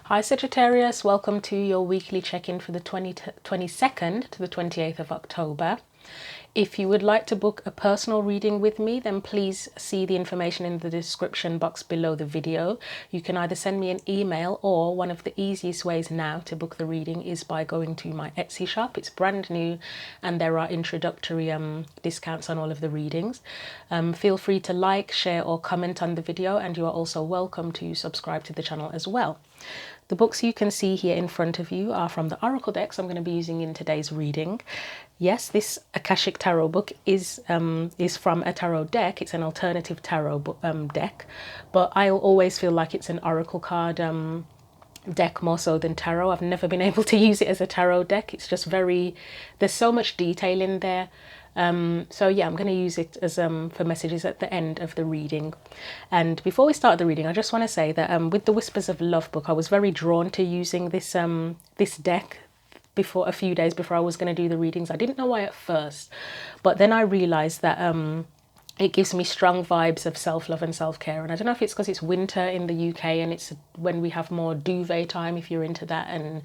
Hi Sagittarius, welcome to your weekly check-in for the 22nd to the 28th of October. If you would like to book a personal reading with me, then please see the information in the description box below the video. You can either send me an email, or one of the easiest ways now to book the reading is by going to my Etsy shop. It's brand new and there are introductory discounts on all of the readings. Feel free to like, share or comment on the video, and you are also welcome to subscribe to the channel as well. The books you can see here in front of you are from the Oracle decks I'm going to be using in today's reading. Yes, this Akashic Tarot book is from a tarot deck. It's an alternative tarot deck, but I always feel like it's an Oracle card deck more so than tarot. I've never been able to use it as a tarot deck. It's just there's so much detail in there. So yeah, I'm going to use it as for messages at the end of the reading. And before we start the reading, I just want to say that with the Whispers of Love book, I was very drawn to using this this deck before, a few days before I was going to do the readings. I didn't know why at first, but then I realized that it gives me strong vibes of self-love and self-care. And I don't know if it's because it's winter in the UK and it's when we have more duvet time, if you're into that, and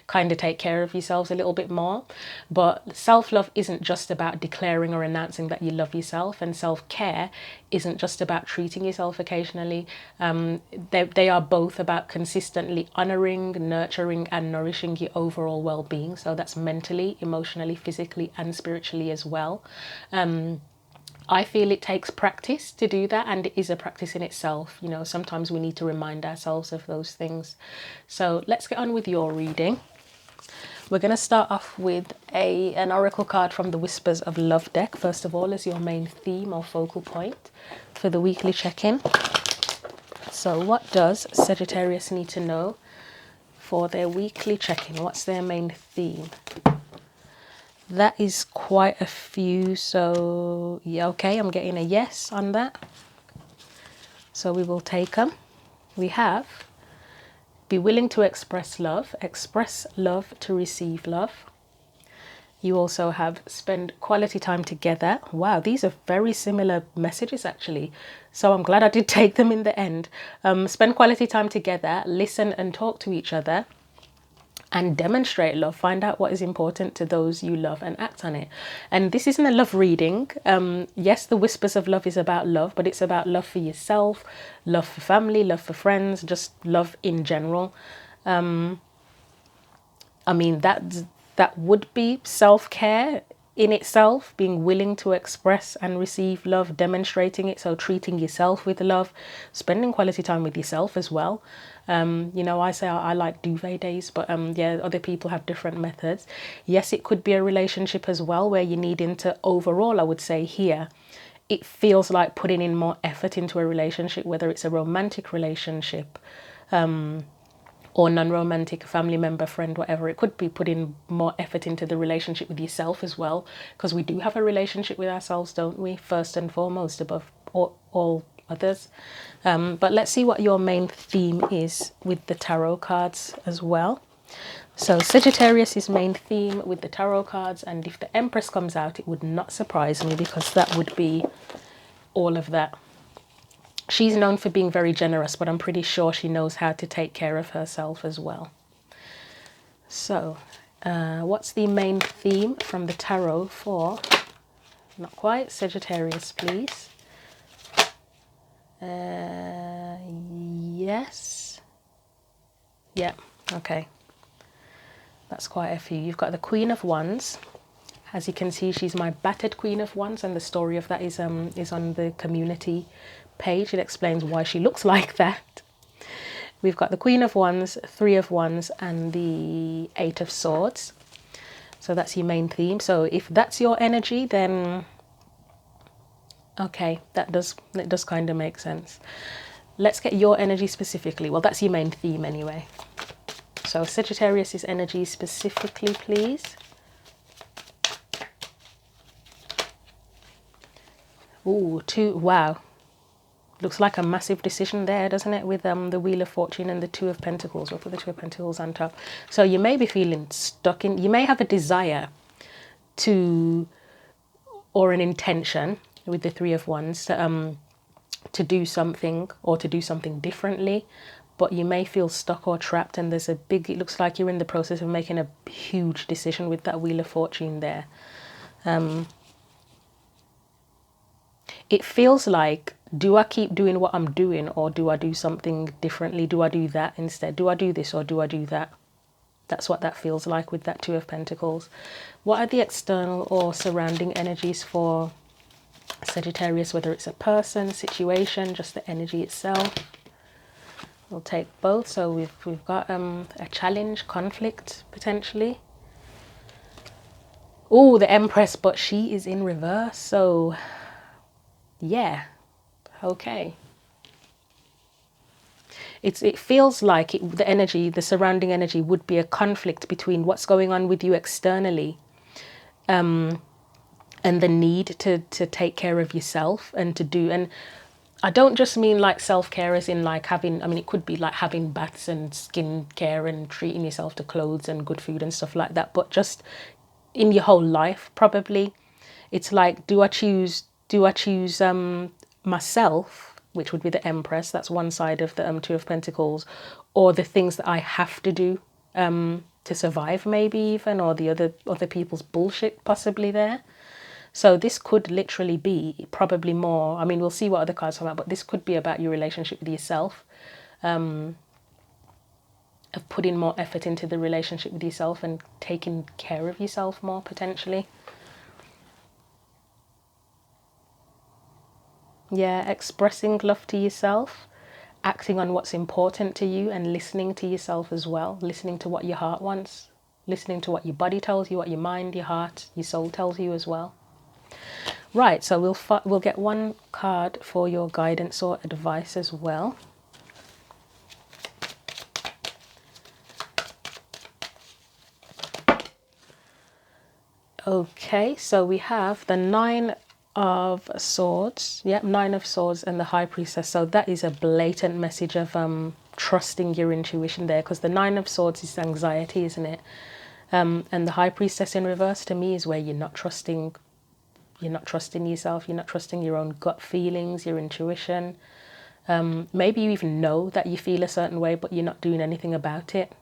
kind of take care of yourselves a little bit more. But self-love isn't just about declaring or announcing that you love yourself, and self-care isn't just about treating yourself occasionally. They are both about consistently honoring, nurturing and nourishing your overall well-being. So that's mentally, emotionally, physically and spiritually as well. I feel it takes practice to do that, and it is a practice in itself. You know, sometimes we need to remind ourselves of those things. So let's get on with your reading. We're going to start off with an oracle card from the Whispers of Love deck, first of all, as your main theme or focal point for the weekly check-in. So what does Sagittarius need to know for their weekly check-in? What's their main theme? That is quite a few, so yeah, okay, I'm getting a yes on that. So we will take them. We have be willing to express love to receive love. You also have spend quality time together. Wow, these are very similar messages actually. So I'm glad I did take them in the end. Spend quality time together, listen and talk to each other, and demonstrate love. Find out what is important to those you love and act on it. And this isn't a love reading. Yes, the Whispers of Love is about love, but it's about love for yourself, love for family, love for friends, just love in general. I mean, that would be self-care in itself, being willing to express and receive love, demonstrating it. So treating yourself with love, spending quality time with yourself as well. You know, I say I like duvet days, but yeah, other people have different methods. Yes, it could be a relationship as well, where you need into overall, I would say here, it feels like putting in more effort into a relationship, whether it's a romantic relationship, or non-romantic, family member, friend, whatever. It could be putting more effort into the relationship with yourself as well, because we do have a relationship with ourselves, don't we? First and foremost, above all others. But let's see what your main theme is with the tarot cards as well. So Sagittarius's main theme with the tarot cards, and if the Empress comes out, it would not surprise me, because that would be all of that. She's known for being very generous, but I'm pretty sure she knows how to take care of herself as well. So, what's the main theme from the tarot for, not quite, Sagittarius, please? Yes. Yeah, okay. That's quite a few. You've got the Queen of Wands. As you can see, she's my battered Queen of Wands, and the story of that is on the community page. It explains why she looks like that. We've got the Queen of Wands, Three of Wands, and the Eight of Swords. So that's your main theme. So if that's your energy, then okay, that does kind of make sense. Let's get your energy specifically. Well, that's your main theme anyway. So Sagittarius's energy specifically, please. Ooh, wow. Looks like a massive decision there, doesn't it? With the Wheel of Fortune and the Two of Pentacles. We'll put the Two of Pentacles on top. So you may be feeling stuck in, you may have a desire to, or an intention with the Three of Wands to do something, or to do something differently, but you may feel stuck or trapped, and there's a big, it looks like you're in the process of making a huge decision with that Wheel of Fortune there. It feels like, do I keep doing what I'm doing, or do I do something differently? Do I do that instead? Do I do this or do I do that? That's what that feels like with that Two of Pentacles. What are the external or surrounding energies for Sagittarius, whether it's a person, situation, just the energy itself? We'll take both. So we've got a challenge, conflict, potentially. Oh, the Empress, but she is in reverse. So, yeah. Okay. It feels like the energy, the surrounding energy would be a conflict between what's going on with you externally, and the need to take care of yourself and to do, and I don't just mean like self-care as in like having, I mean, it could be like having baths and skin care and treating yourself to clothes and good food and stuff like that, but just in your whole life, probably. It's like, do I choose myself, which would be the Empress, that's one side of the Two of Pentacles, or the things that I have to do to survive, maybe even, or the other people's bullshit possibly there. So this could literally be probably more, I mean, we'll see what other cards come out, but this could be about your relationship with yourself, of putting more effort into the relationship with yourself and taking care of yourself more, potentially. Yeah, expressing love to yourself, acting on what's important to you, and listening to yourself as well, listening to what your heart wants, listening to what your body tells you, what your mind, your heart, your soul tells you as well. Right, so we'll get one card for your guidance or advice as well. Okay, so we have the Nine of Swords. Yep, Nine of Swords and the High Priestess. So that is a blatant message of trusting your intuition there, because the Nine of Swords is anxiety, isn't it? And the High Priestess in reverse to me is where you're not trusting yourself, you're not trusting your own gut feelings, your intuition. Maybe you even know that you feel a certain way, but you're not doing anything about it.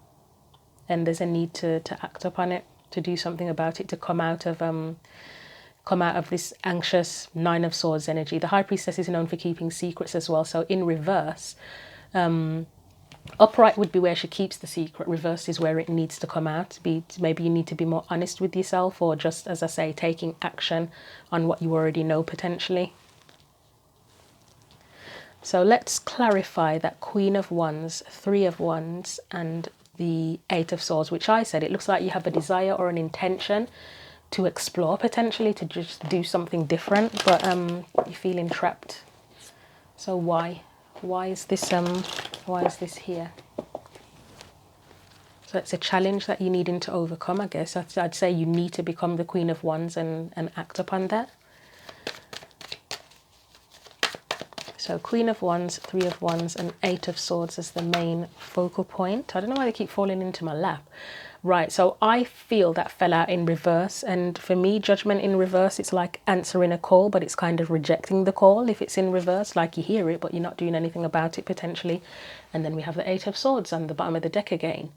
And there's a need to act upon it, to do something about it, to come out of this anxious Nine of Swords energy. The High Priestess is known for keeping secrets as well. So in reverse, upright would be where she keeps the secret. Reversed is where it needs to come out. Maybe you need to be more honest with yourself, or just, as I say, taking action on what you already know potentially. So let's clarify that Queen of Wands, Three of Wands, and the Eight of Swords, which I said, it looks like you have a desire or an intention to explore, potentially to just do something different, but you're feeling trapped. So why is this here? So it's a challenge that you're needing to overcome, I guess. I'd say you need to become the Queen of Wands and act upon that. So Queen of Wands, Three of Wands, and Eight of Swords as the main focal point. I don't know why they keep falling into my lap. Right, so I feel that fell out in reverse. And for me, Judgment in reverse, it's like answering a call, but it's kind of rejecting the call if it's in reverse. Like you hear it, but you're not doing anything about it potentially. And then we have the Eight of Swords on the bottom of the deck again.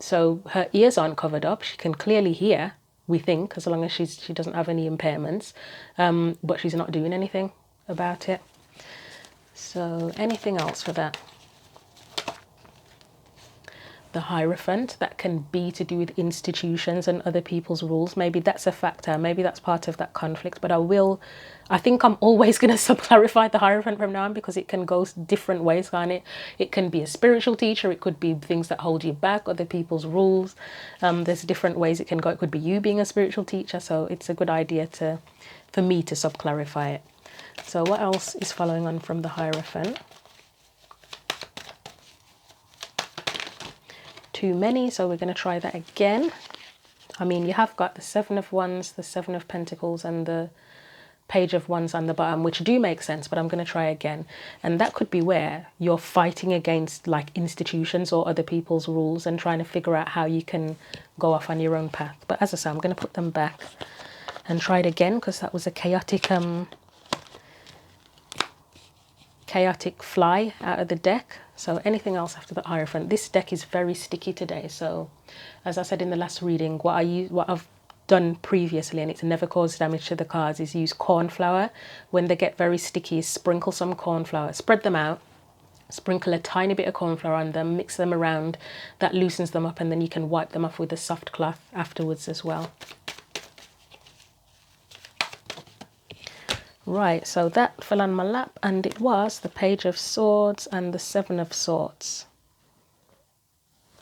So her ears aren't covered up. She can clearly hear, we think, as long as she doesn't have any impairments. But she's not doing anything about it. So anything else for that? The Hierophant, that can be to do with institutions and other people's rules. Maybe that's a factor. Maybe that's part of that conflict. But I think I'm always going to sub-clarify the Hierophant from now on, because it can go different ways, can't it? It can be a spiritual teacher. It could be things that hold you back, other people's rules. There's different ways it can go. It could be you being a spiritual teacher. So it's a good idea for me to sub-clarify it. So what else is following on from the Hierophant? Too many, so we're going to try that again. I mean, you have got the Seven of Wands, the Seven of Pentacles, and the Page of Wands on the bottom, which do make sense, but I'm going to try again. And that could be where you're fighting against like institutions or other people's rules and trying to figure out how you can go off on your own path. But as I say, I'm going to put them back and try it again, because that was a chaotic fly out of the deck. So anything else after the Hierophant? This deck is very sticky today. So as I said in the last reading, what I've done previously, and it's never caused damage to the cards, is use corn flour. When they get very sticky, sprinkle some corn flour, spread them out, sprinkle a tiny bit of corn flour on them, mix them around. That loosens them up, and then you can wipe them off with a soft cloth afterwards as well. Right, so that fell on my lap, and it was the Page of Swords and the Seven of Swords.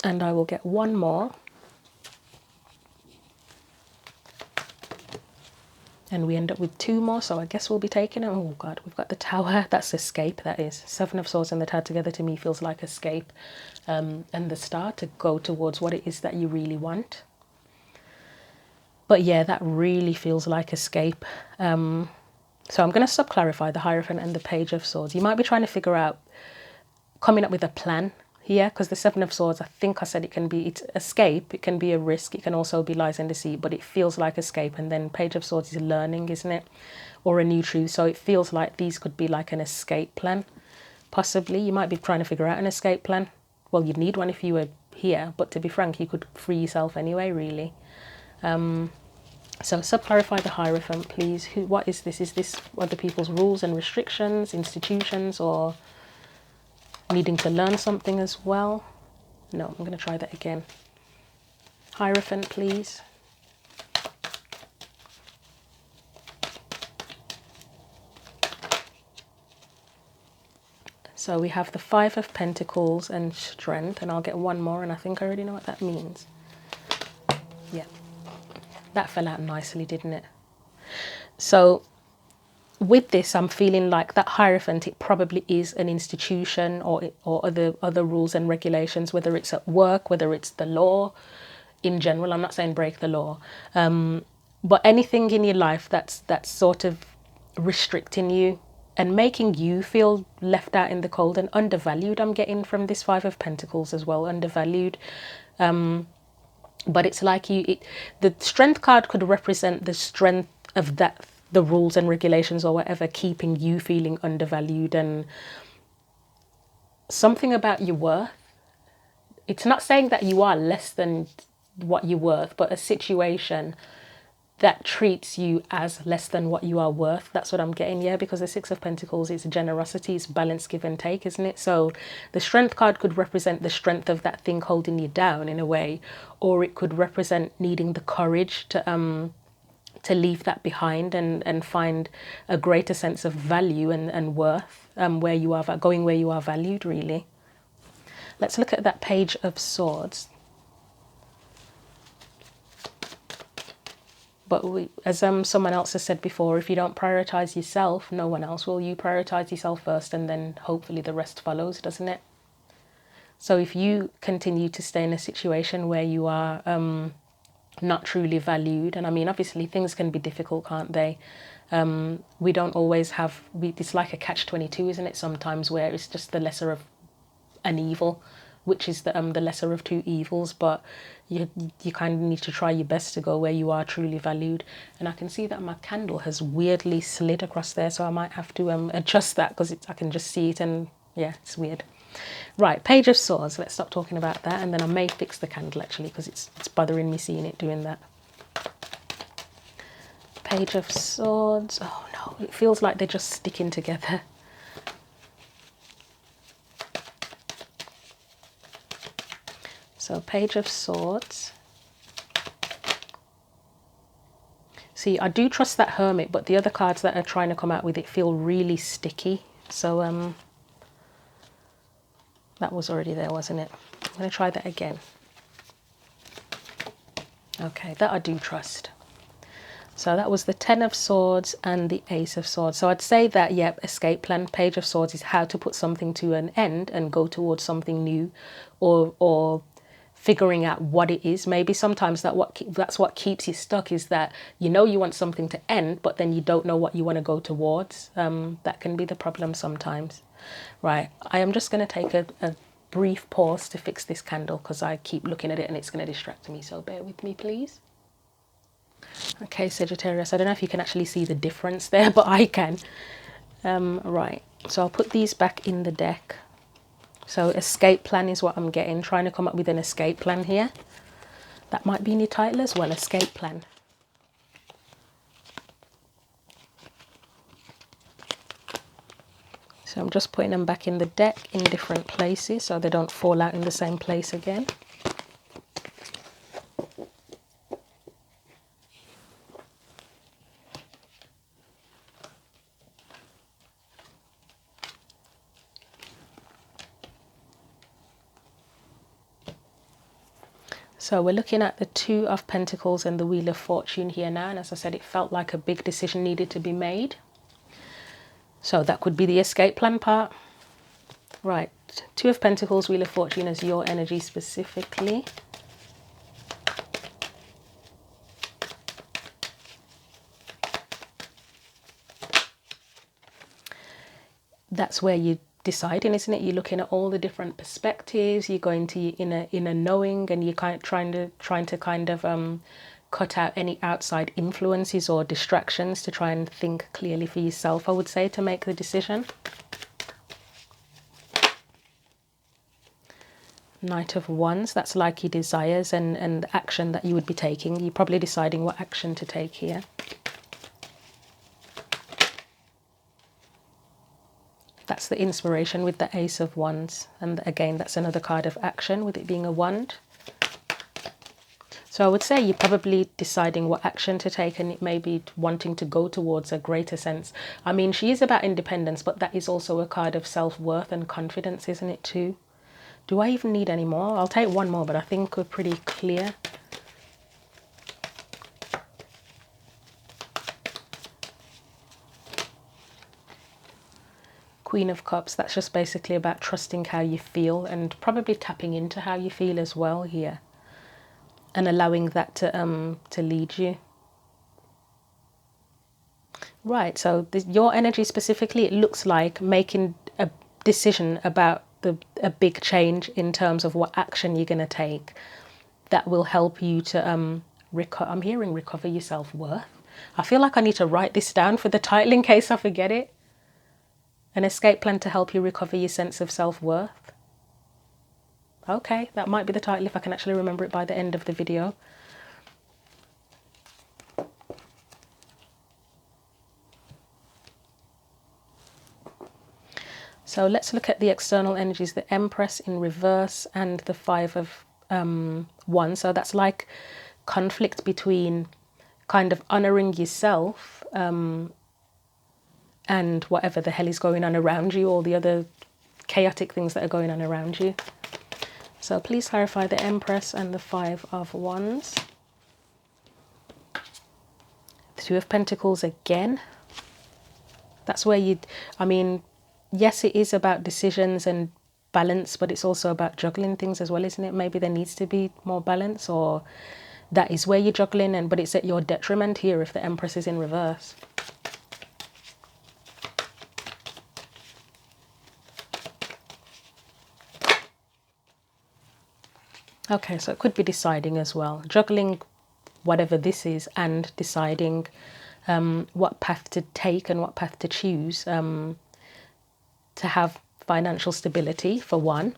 And I will get one more. And we end up with two more, so I guess we'll be taking it. Oh God, we've got the Tower. That's escape, that is. Seven of Swords and the Tower together to me feels like escape. And the Star to go towards what it is that you really want. But yeah, that really feels like escape. So I'm going to sub-clarify the Hierophant and the Page of Swords. You might be trying to figure out, coming up with a plan here, because the Seven of Swords, I think I said it's escape, it can be a risk, it can also be lies and deceit, but it feels like escape. And then Page of Swords is learning, isn't it? Or a new truth. So it feels like these could be like an escape plan, possibly. You might be trying to figure out an escape plan. Well, you'd need one if you were here, but to be frank, you could free yourself anyway, really. So sub-clarify the Hierophant, please. What is this? Is this other people's rules and restrictions, institutions, or needing to learn something as well? No, I'm going to try that again. Hierophant, please. So we have the Five of Pentacles and Strength, and I'll get one more, and I think I already know what that means. Yeah. That fell out nicely, didn't it? So with this, I'm feeling like that Hierophant, it probably is an institution or other rules and regulations, whether it's at work, whether it's the law in general. I'm not saying break the law, but anything in your life that's sort of restricting you and making you feel left out in the cold and undervalued. I'm getting from this Five of Pentacles as well, undervalued. But it's like the Strength card could represent the strength of the rules and regulations or whatever, keeping you feeling undervalued, and something about your worth. It's not saying that you are less than what you're worth, but a situation that treats you as less than what you are worth. That's what I'm getting, yeah, because the Six of Pentacles is generosity, it's balance, give and take, isn't it? So the Strength card could represent the strength of that thing holding you down in a way, or it could represent needing the courage to leave that behind and find a greater sense of value and worth, where you are going, where you are valued, really. Let's look at that Page of Swords. But as someone else has said before, if you don't prioritize yourself, no one else will. You prioritize yourself first, and then hopefully the rest follows, doesn't it? So if you continue to stay in a situation where you are not truly valued, and I mean, obviously things can be difficult, can't they? We don't always have, it's like a catch-22, isn't it, sometimes, where it's just the lesser of an evil, which is the lesser of two evils, but you kind of need to try your best to go where you are truly valued. And I can see that my candle has weirdly slid across there, so I might have to adjust that, because I can just see it, and yeah, it's weird. Right, Page of Swords. Let's stop talking about that, and then I may fix the candle actually, because it's bothering me seeing it doing that. Page of Swords. Oh no, it feels like they're just sticking together. So Page of Swords. See, I do trust that Hermit, but the other cards that are trying to come out with it feel really sticky. So that was already there, wasn't it? I'm going to try that again. Okay, that I do trust. So that was the Ten of Swords and the Ace of Swords. So I'd say that, yep, escape plan. Page of Swords is how to put something to an end and go towards something new, or figuring out what it is. Maybe sometimes that's what keeps you stuck, is that you know you want something to end, but then you don't know what you want to go towards. That can be the problem sometimes. Right, I am just going to take a brief pause to fix this candle, because I keep looking at it and it's going to distract me, so bear with me, please. Okay, Sagittarius, I don't know if you can actually see the difference there, but I can. Right, so I'll put these back in the deck. So escape plan is what I'm getting, trying to come up with an escape plan here. That might be in your title as well, escape plan. So I'm just putting them back in the deck in different places so they don't fall out in the same place again. So we're looking at the Two of Pentacles and the Wheel of Fortune here now. And as I said, it felt like a big decision needed to be made. So that could be the escape plan part. Right, Two of Pentacles, Wheel of Fortune as your energy specifically. That's where you're deciding, isn't it? You're looking at all the different perspectives. You're going to inner knowing, and you're kind of trying to kind of cut out any outside influences or distractions to try and think clearly for yourself, I would say, to make the decision. Knight of Wands, that's like your desires and action that you would be taking. You're probably deciding what action to take here. That's the inspiration with the Ace of Wands. And again, that's another card of action with it being a wand. So I would say you're probably deciding what action to take, and it may be wanting to go towards a greater sense. I mean, she is about independence, but that is also a card of self-worth and confidence, isn't it too? Do I even need any more? I'll take one more, but I think we're pretty clear. Queen of Cups, that's just basically about trusting how you feel and probably tapping into how you feel as well here. And allowing that to lead you. Right, so your energy specifically, it looks like making a decision about a big change in terms of what action you're going to take that will help you to I'm hearing recover your self-worth. I feel like I need to write this down for the title in case I forget it. An escape plan to help you recover your sense of self-worth. Okay, that might be the title if I can actually remember it by the end of the video. So let's look at the external energies, the Empress in reverse and the Five of Wands. So that's like conflict between kind of honoring yourself and whatever the hell is going on around you, all the other chaotic things that are going on around you. So please clarify the Empress and the Five of Wands. The Two of Pentacles again. That's where I mean, yes, it is about decisions and balance, but it's also about juggling things as well, isn't it? Maybe there needs to be more balance, or that is where you're juggling, but it's at your detriment here if the Empress is in reverse. Okay, so it could be deciding as well, juggling whatever this is and deciding what path to take and what path to choose to have financial stability for one,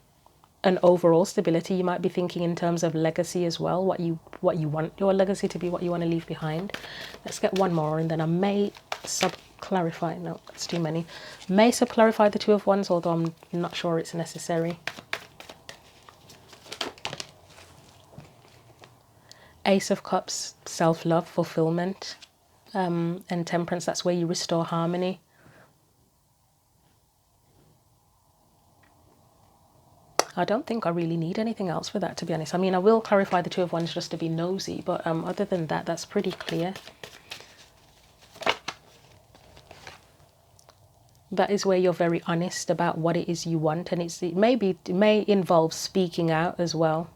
and overall stability. You might be thinking in terms of legacy as well, what you want your legacy to be, what you want to leave behind. Let's get one more, and then I may sub-clarify. No, that's too many. May sub-clarify the Two of Wands, although I'm not sure it's necessary. Ace of Cups, self-love, fulfillment, and Temperance, that's where you restore harmony. I don't think I really need anything else for that, to be honest. I mean, I will clarify the Two of Wands just to be nosy, but other than that, that's pretty clear. That is where you're very honest about what it is you want, and it may involve speaking out as well.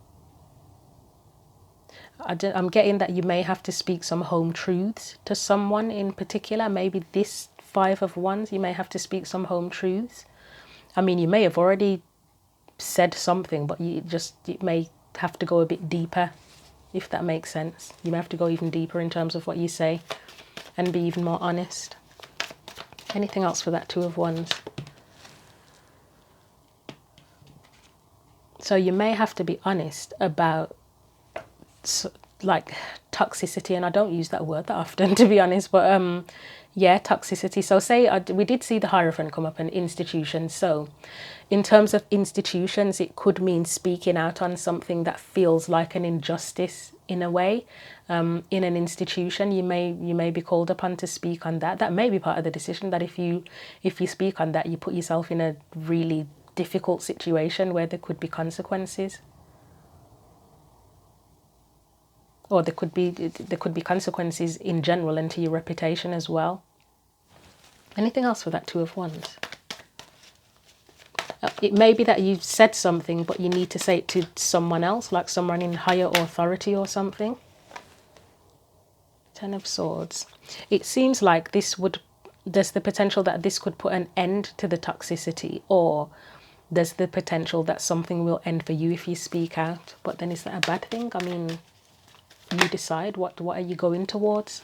I'm getting that you may have to speak some home truths to someone in particular. Maybe this Five of Wands, you may have to speak some home truths. I mean, you may have already said something, but it may have to go a bit deeper, if that makes sense. You may have to go even deeper in terms of what you say and be even more honest. Anything else for that Two of Wands? So you may have to be honest about like toxicity, and I don't use that word that often, to be honest, but yeah, toxicity. So say we did see the Hierophant come up, in institutions. So in terms of institutions, it could mean speaking out on something that feels like an injustice in a way. In an institution, you may be called upon to speak on that. That may be part of the decision, that if you speak on that, you put yourself in a really difficult situation where there could be consequences. Or there could be consequences in general and to your reputation as well. Anything else for that Two of Wands? It may be that you've said something, but you need to say it to someone else, like someone in higher authority or something. Ten of Swords. It seems like there's the potential that this could put an end to the toxicity, or there's the potential that something will end for you if you speak out. But then is that a bad thing? I mean, you decide. What are you going towards?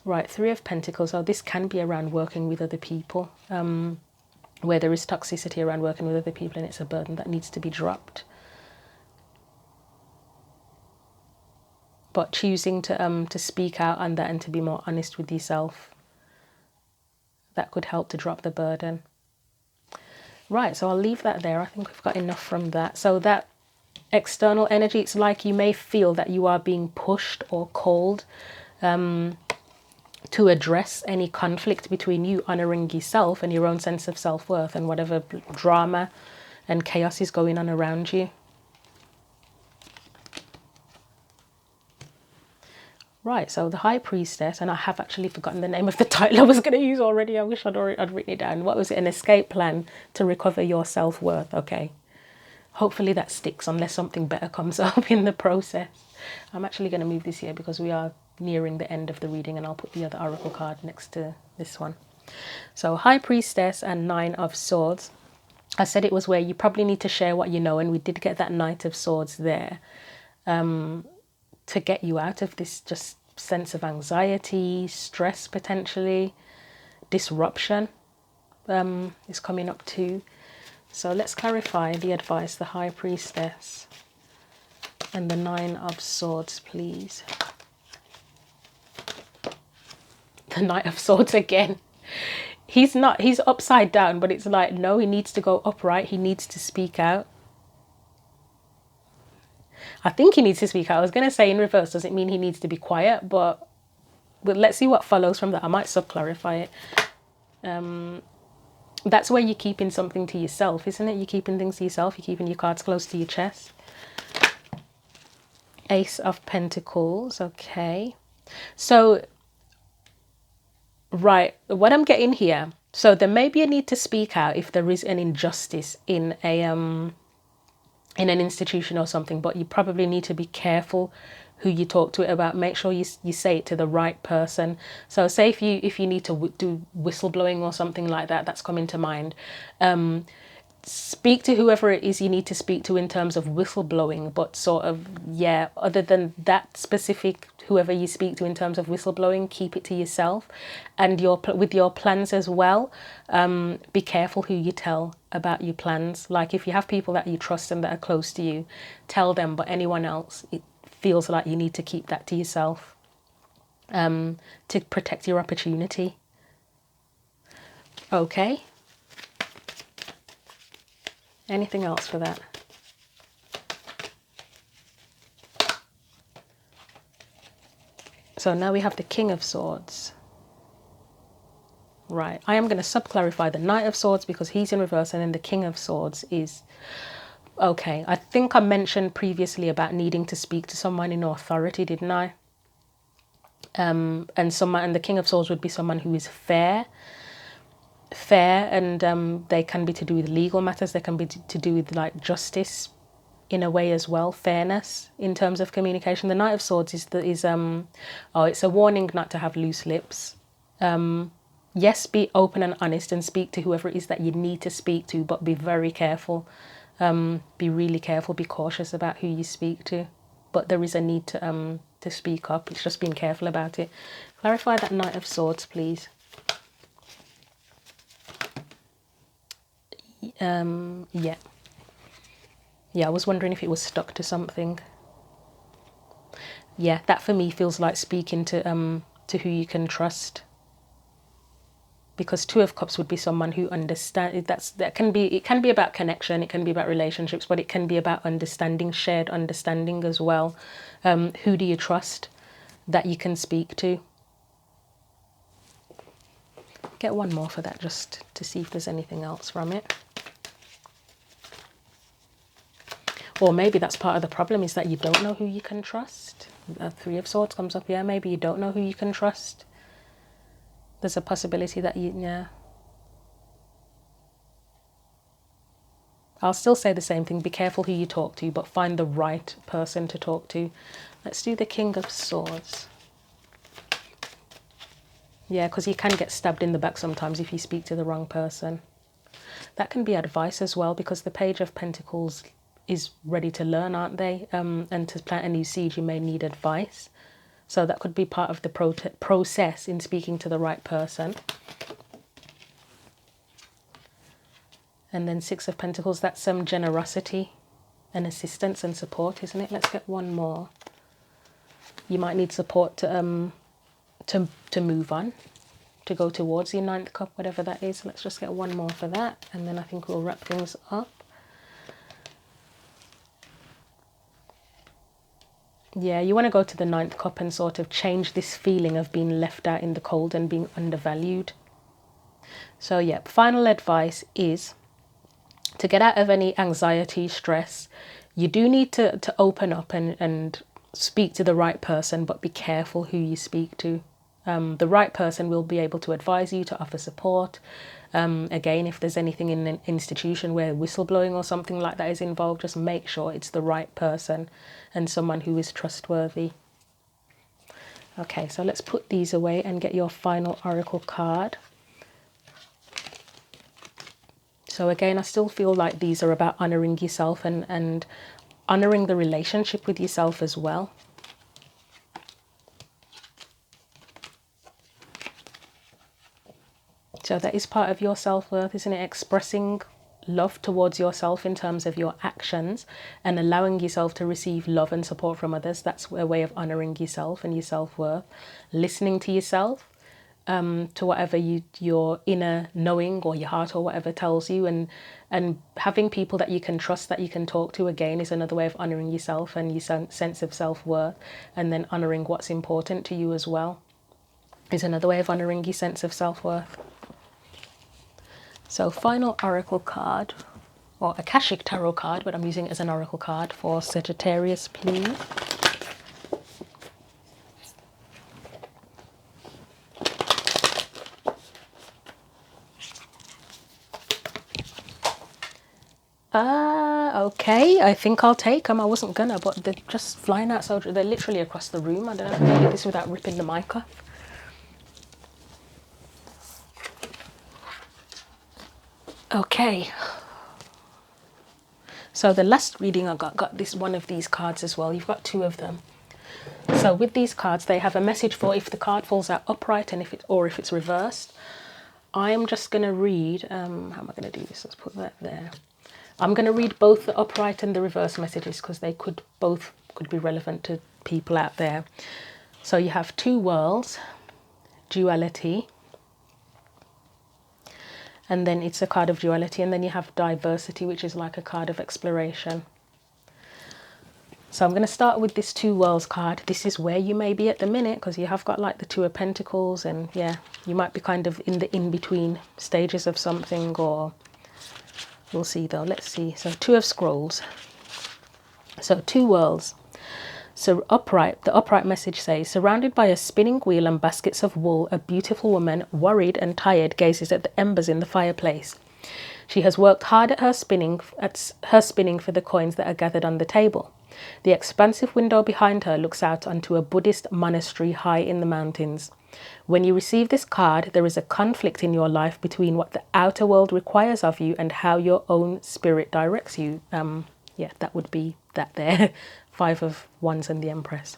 Right, Three of Pentacles. Oh, this can be around working with other people, where there is toxicity around working with other people, and it's a burden that needs to be dropped. But choosing to speak out on that and to be more honest with yourself, that could help to drop the burden. Right, so I'll leave that there. I think we've got enough from that. So that external energy, it's like you may feel that you are being pushed or called to address any conflict between you honouring yourself and your own sense of self-worth and whatever drama and chaos is going on around you. Right, so the High Priestess, and I have actually forgotten the name of the title I was going to use already. I wish I'd written it down. What was it? An escape plan to recover your self-worth. Okay. Hopefully that sticks, unless something better comes up in the process. I'm actually going to move this here because we are nearing the end of the reading, and I'll put the other Oracle card next to this one. So High Priestess and Nine of Swords. I said it was where you probably need to share what you know, and we did get that Knight of Swords there. To get you out of this just sense of anxiety, stress potentially, disruption is coming up too. So let's clarify the advice, the High Priestess and the Nine of Swords, please. The Knight of Swords again. He's upside down, but it's like, no, he needs to go upright. He needs to speak out. I think he needs to speak out. I was going to say in reverse doesn't mean he needs to be quiet, but let's see what follows from that. I might sub-clarify it. That's where you're keeping something to yourself, isn't it? You're keeping things to yourself. You're keeping your cards close to your chest. Ace of Pentacles. Okay. So, right, what I'm getting here. So there may be a need to speak out if there is an injustice in in an institution or something, but you probably need to be careful who you talk to it about. Make sure you say it to the right person. So say if you need to do whistleblowing or something like that, that's coming to mind. Speak to whoever it is you need to speak to in terms of whistleblowing, but sort of, yeah, other than that specific whoever you speak to in terms of whistleblowing, keep it to yourself. And with your plans as well, be careful who you tell about your plans. Like if you have people that you trust and that are close to you, tell them, but anyone else, it feels like you need to keep that to yourself to protect your opportunity. Okay. Anything else for that? So now we have the King of Swords. Right, I am going to sub-clarify the Knight of Swords because he's in reverse, and then the King of Swords is... Okay, I think I mentioned previously about needing to speak to someone in authority, didn't I? And the King of Swords would be someone who is fair, and they can be to do with legal matters. They can be to do with like justice in a way as well, fairness in terms of communication. The Knight of Swords it's a warning not to have loose lips. Yes, be open and honest and speak to whoever it is that you need to speak to, but be very careful. Be really careful, be cautious about who you speak to. But there is a need to speak up. It's just being careful about it. Clarify that Knight of Swords, please. Yeah. Yeah, I was wondering if it was stuck to something. Yeah, that for me feels like speaking to who you can trust. Because Two of Cups would be someone who understands. It can be about connection, it can be about relationships, but it can be about understanding, shared understanding as well. Who do you trust that you can speak to? Get one more for that, just to see if there's anything else from it. Or maybe that's part of the problem, is that you don't know who you can trust. Three of Swords comes up. Yeah, maybe you don't know who you can trust. There's a possibility that yeah. I'll still say the same thing. Be careful who you talk to, but find the right person to talk to. Let's do the King of Swords. Yeah, because you can get stabbed in the back sometimes if you speak to the wrong person. That can be advice as well, because the Page of Pentacles is ready to learn, aren't they? And to plant a new seed, you may need advice. So that could be part of the process in speaking to the right person. And then Six of Pentacles, that's some generosity and assistance and support, isn't it? Let's get one more. You might need support to move on, to go towards your ninth cup, whatever that is. Let's just get one more for that, and then I think we'll wrap things up. Yeah, you want to go to the ninth cup and sort of change this feeling of being left out in the cold and being undervalued. So yeah, final advice is to get out of any anxiety, stress. You do need to open up and speak to the right person, but be careful who you speak to. The right person will be able to advise you, to offer support. Again, if there's anything in an institution where whistleblowing or something like that is involved, just make sure it's the right person and someone who is trustworthy. Okay, so let's put these away and get your final oracle card. So again, I still feel like these are about honouring yourself and honouring the relationship with yourself as well. So that is part of your self-worth, isn't it? Expressing love towards yourself in terms of your actions and allowing yourself to receive love and support from others. That's a way of honouring yourself and your self-worth. Listening to yourself, to whatever your inner knowing or your heart or whatever tells you, and having people that you can trust, that you can talk to, again, is another way of honouring yourself and your sense of self-worth. And then honouring what's important to you as well is another way of honouring your sense of self-worth. So final oracle card, or Akashic Tarot card, but I'm using it as an oracle card for Sagittarius, please. Okay, I think I'll take them. I wasn't gonna, but they're just flying out, so they're literally across the room. I don't know if I can do this without ripping the mic off. Okay, so the last reading I got this one of these cards as well. You've got two of them. So with these cards, they have a message for if the card falls out upright and if it's reversed. I'm just going to read, how am I going to do this? Let's put that there. I'm going to read both the upright and the reverse messages, because they could be relevant to people out there. So you have two worlds, duality, and then it's a card of duality, and then you have diversity, which is like a card of exploration. So I'm going to start with this two worlds card. This is where you may be at the minute, because you have got like the Two of Pentacles, and yeah, you might be kind of in the in-between stages of something, or we'll see though. Let's see. So Two of Scrolls. So two worlds. So the upright message says, surrounded by a spinning wheel and baskets of wool, a beautiful woman, worried and tired, gazes at the embers in the fireplace. She has worked hard at her spinning for the coins that are gathered on the table. The expansive window behind her looks out onto a Buddhist monastery high in the mountains. When you receive this card, there is a conflict in your life between what the outer world requires of you and how your own spirit directs you. Yeah, that would be that there. Five of Wands and the Empress.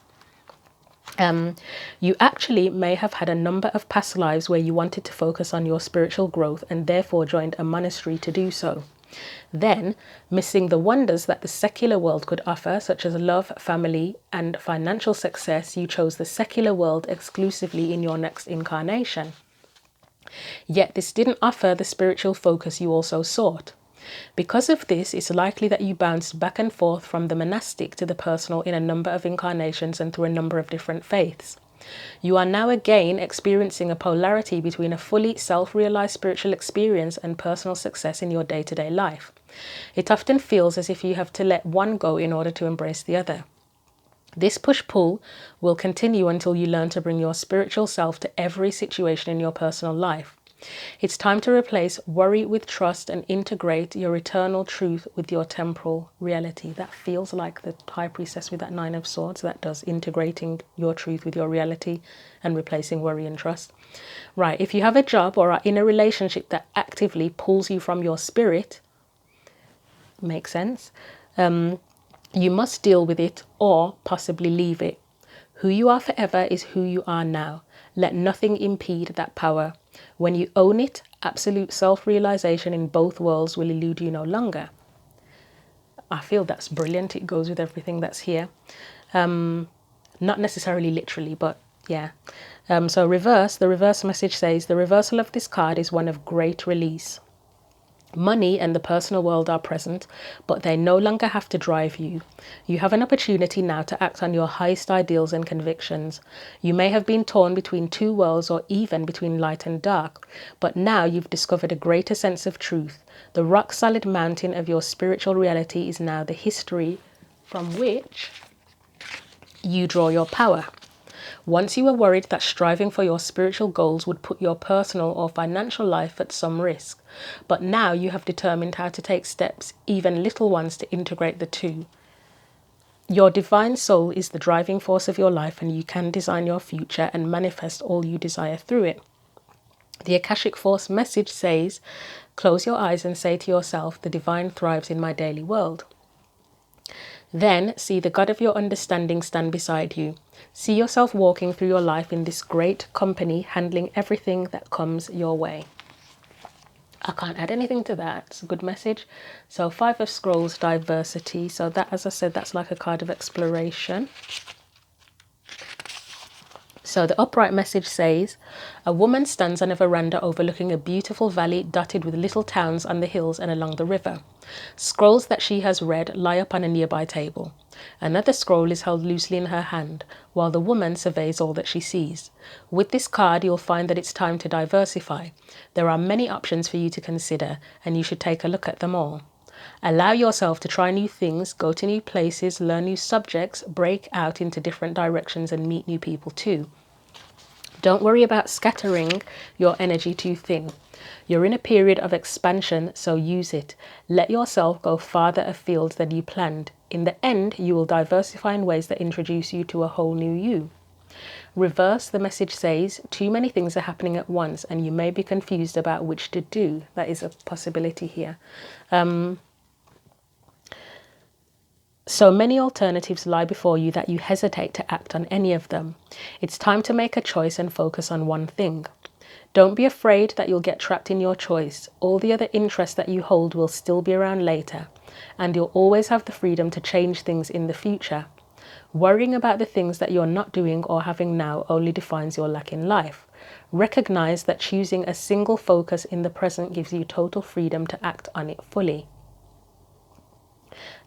You actually may have had a number of past lives where you wanted to focus on your spiritual growth and therefore joined a monastery to do so. Then, missing the wonders that the secular world could offer, such as love, family, and financial success, you chose the secular world exclusively in your next incarnation. Yet this didn't offer the spiritual focus you also sought. Because of this, it's likely that you bounced back and forth from the monastic to the personal in a number of incarnations and through a number of different faiths. You are now again experiencing a polarity between a fully self-realized spiritual experience and personal success in your day-to-day life. It often feels as if you have to let one go in order to embrace the other. This push-pull will continue until you learn to bring your spiritual self to every situation in your personal life. It's time to replace worry with trust and integrate your eternal truth with your temporal reality. That feels like the High Priestess with that Nine of Swords. That does, integrating your truth with your reality and replacing worry and trust. Right, if you have a job or are in a relationship that actively pulls you from your spirit, makes sense, you must deal with it or possibly leave it. Who you are forever is who you are now. Let nothing impede that power. When you own it, absolute self-realization in both worlds will elude you no longer. I feel that's brilliant. It goes with everything that's here. Not necessarily literally, but yeah. So the reverse message says, the reversal of this card is one of great release. Money and the personal world are present, but they no longer have to drive you. You have an opportunity now to act on your highest ideals and convictions. You may have been torn between two worlds or even between light and dark, but now you've discovered a greater sense of truth. The rock-solid mountain of your spiritual reality is now the history from which you draw your power. Once you were worried that striving for your spiritual goals would put your personal or financial life at some risk, but now you have determined how to take steps, even little ones, to integrate the two. Your divine soul is the driving force of your life, and you can design your future and manifest all you desire through it. The Akashic Force message says, close your eyes and say to yourself, the divine thrives in my daily world. Then see the God of your understanding stand beside you. See yourself walking through your life in this great company, handling everything that comes your way. I can't add anything to that. It's a good message. So 5 of Scrolls, diversity. So that, as I said, that's like a card of exploration. So the upright message says, a woman stands on a veranda overlooking a beautiful valley dotted with little towns on the hills and along the river. Scrolls that she has read lie upon a nearby table. Another scroll is held loosely in her hand, while the woman surveys all that she sees. With this card, you'll find that it's time to diversify. There are many options for you to consider, and you should take a look at them all. Allow yourself to try new things, go to new places, learn new subjects, break out into different directions and meet new people too. Don't worry about scattering your energy too thin. You're in a period of expansion, so use it. Let yourself go farther afield than you planned. In the end, you will diversify in ways that introduce you to a whole new you. Reverse, the message says, too many things are happening at once and you may be confused about which to do. That is a possibility here. So many alternatives lie before you that you hesitate to act on any of them. It's time to make a choice and focus on one thing. Don't be afraid that you'll get trapped in your choice. All the other interests that you hold will still be around later, and you'll always have the freedom to change things in the future. Worrying about the things that you're not doing or having now only defines your lack in life. Recognize that choosing a single focus in the present gives you total freedom to act on it fully.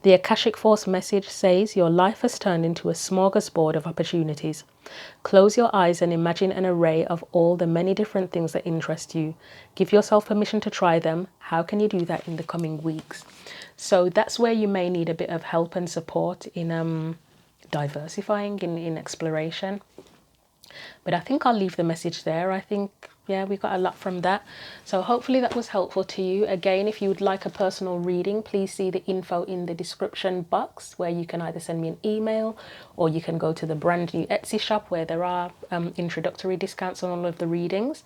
The Akashic Force message says your life has turned into a smorgasbord of opportunities. Close your eyes and imagine an array of all the many different things that interest you. Give yourself permission to try them. How can you do that in the coming weeks? So that's where you may need a bit of help and support in diversifying, in exploration. But I think I'll leave the message there. I think, yeah, we got a lot from that. So hopefully that was helpful to you. Again, if you would like a personal reading, please see the info in the description box where you can either send me an email or you can go to the brand new Etsy shop where there are introductory discounts on all of the readings.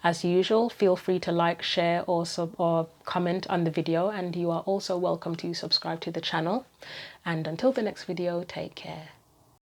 As usual, feel free to like, share or comment on the video, and you are also welcome to subscribe to the channel. And until the next video, take care.